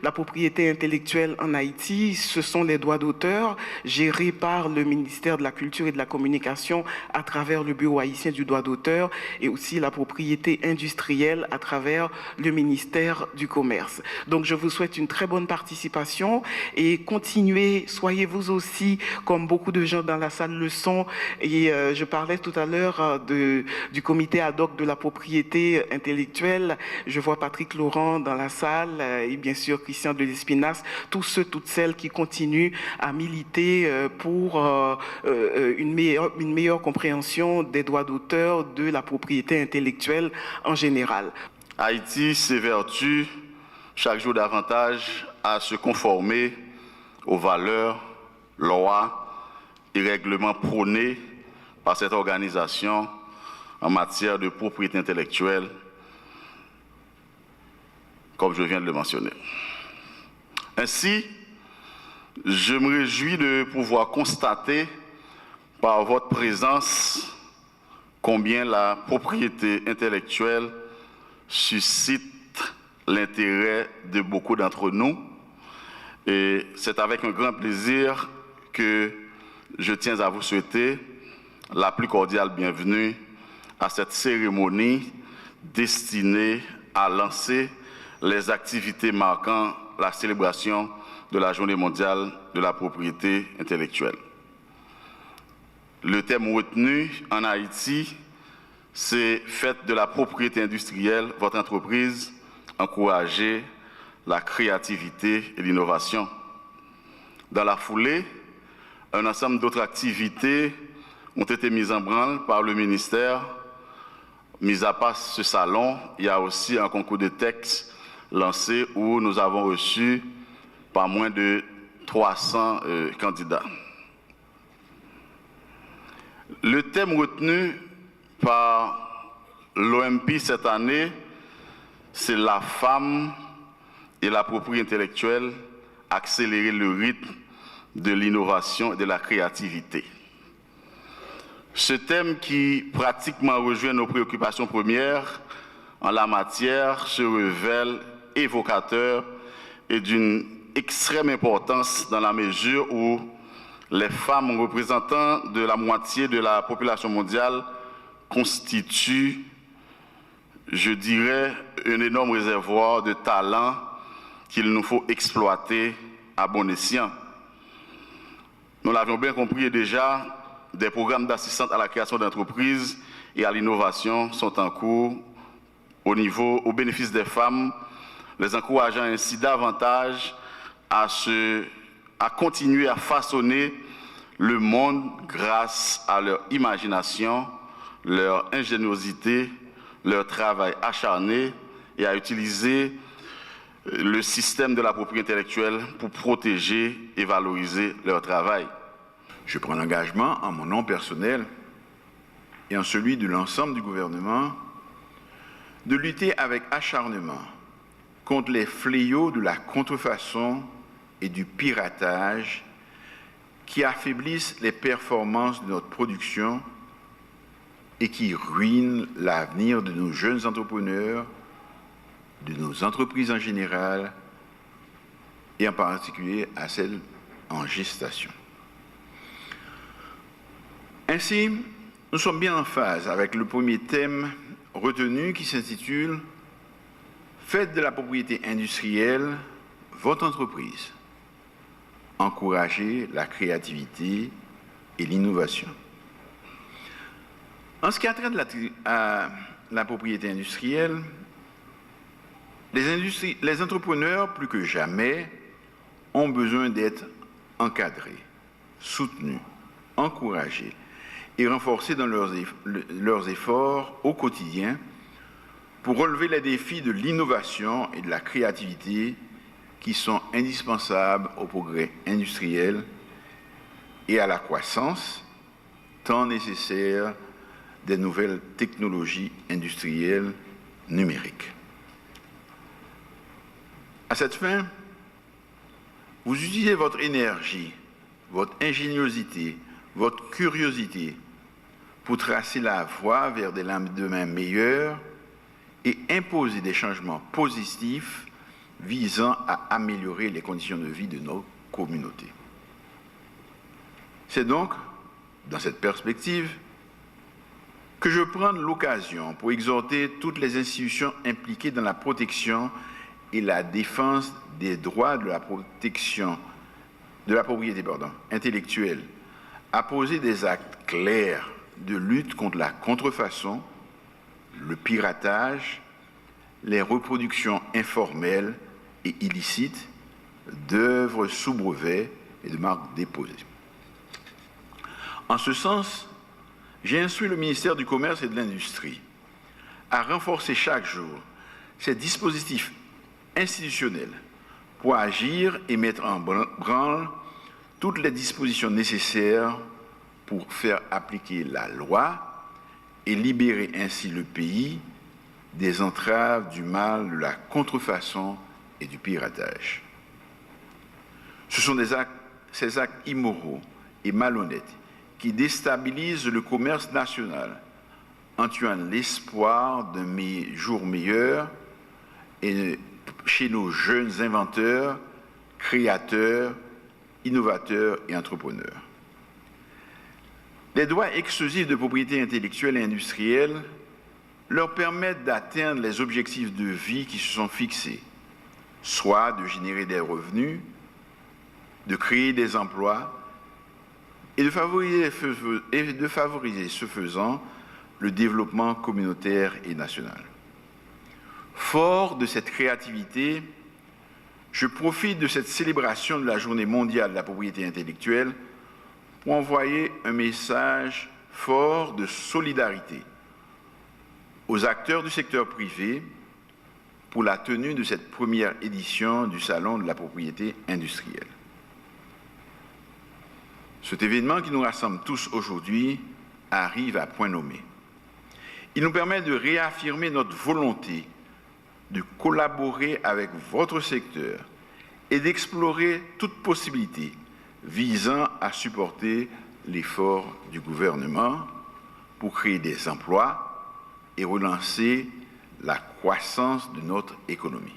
La propriété intellectuelle en Haïti, ce sont les droits d'auteur gérés par le ministère de la Culture et de la Communication à travers le Bureau haïtien du droit d'auteur et aussi la propriété industrielle à travers le ministère du Commerce. Donc je vous souhaite une très bonne participation et continuez, soyez vous aussi, comme beaucoup de gens dans la salle le sont, et je parlais tout à l'heure du comité ad hoc de la propriété intellectuelle. Je vois Patrick Laurent dans la salle et bien sûr Christian de l'Espinasse, tous ceux, toutes celles qui continuent à militer pour une meilleure compréhension des droits d'auteur, de la propriété intellectuelle en général. Haïti s'évertue chaque jour davantage à se conformer aux valeurs, lois et règlements prônés par cette organisation en matière de propriété intellectuelle, comme je viens de le mentionner. Ainsi, je me réjouis de pouvoir constater par votre présence combien la propriété intellectuelle suscite l'intérêt de beaucoup d'entre nous. Et c'est avec un grand plaisir que je tiens à vous souhaiter la plus cordiale bienvenue à cette cérémonie destinée à lancer les activités marquant la célébration de la Journée mondiale de la propriété intellectuelle. Le thème retenu en Haïti, c'est « Faites de la propriété industrielle votre entreprise, encouragez la créativité et l'innovation ». Dans la foulée, un ensemble d'autres activités ont été mises en branle par le ministère. Mis à part ce salon, il y a aussi un concours de textes lancé où nous avons reçu pas moins de 300 candidats. Le thème retenu par l'OMP cette année, c'est la femme et la propriété intellectuelle, accélérer le rythme de l'innovation et de la créativité. Ce thème qui pratiquement rejoint nos préoccupations premières en la matière se révèle évocateur et d'une extrême importance dans la mesure où les femmes représentant de la moitié de la population mondiale constituent, je dirais, un énorme réservoir de talents qu'il nous faut exploiter à bon escient. Nous l'avions bien compris déjà, des programmes d'assistance à la création d'entreprises et à l'innovation sont en cours au bénéfice des femmes, les encourageant ainsi davantage à continuer à façonner le monde grâce à leur imagination, leur ingéniosité, leur travail acharné et à utiliser le système de la propriété intellectuelle pour protéger et valoriser leur travail. Je prends l'engagement en mon nom personnel et en celui de l'ensemble du gouvernement de lutter avec acharnement contre les fléaux de la contrefaçon et du piratage qui affaiblissent les performances de notre production et qui ruinent l'avenir de nos jeunes entrepreneurs, de nos entreprises en général et en particulier à celles en gestation. Ainsi, nous sommes bien en phase avec le premier thème retenu qui s'intitule « Faites de la propriété industrielle votre entreprise. Encouragez la créativité et l'innovation ». En ce qui a trait à la propriété industrielle, les entrepreneurs, plus que jamais, ont besoin d'être encadrés, soutenus, encouragés et renforcés dans leurs efforts au quotidien pour relever les défis de l'innovation et de la créativité qui sont indispensables au progrès industriel et à la croissance tant nécessaire des nouvelles technologies industrielles numériques. À cette fin, vous utilisez votre énergie, votre ingéniosité, votre curiosité pour tracer la voie vers des lendemains meilleurs et imposer des changements positifs visant à améliorer les conditions de vie de nos communautés. C'est donc, dans cette perspective, que je prends l'occasion pour exhorter toutes les institutions impliquées dans la protection et la défense des droits de la propriété intellectuelle à poser des actes clairs de lutte contre la contrefaçon, le piratage, les reproductions informelles et illicites d'œuvres sous brevet et de marques déposées. En ce sens, j'ai instruit le ministère du Commerce et de l'Industrie à renforcer chaque jour ses dispositifs institutionnels pour agir et mettre en branle toutes les dispositions nécessaires pour faire appliquer la loi et libérer ainsi le pays des entraves du mal de la contrefaçon et du piratage. Ce sont ces actes immoraux et malhonnêtes qui déstabilisent le commerce national en tuant l'espoir d'un jour meilleur et chez nos jeunes inventeurs, créateurs, innovateurs et entrepreneurs. Les droits exclusifs de propriété intellectuelle et industrielle leur permettent d'atteindre les objectifs de vie qui se sont fixés, soit de générer des revenus, de créer des emplois et de favoriser ce faisant le développement communautaire et national. Fort de cette créativité, je profite de cette célébration de la Journée mondiale de la propriété intellectuelle pour envoyer un message fort de solidarité aux acteurs du secteur privé pour la tenue de cette première édition du Salon de la propriété industrielle. Cet événement qui nous rassemble tous aujourd'hui arrive à point nommé. Il nous permet de réaffirmer notre volonté de collaborer avec votre secteur et d'explorer toute possibilité visant à supporter l'effort du gouvernement pour créer des emplois et relancer la croissance de notre économie.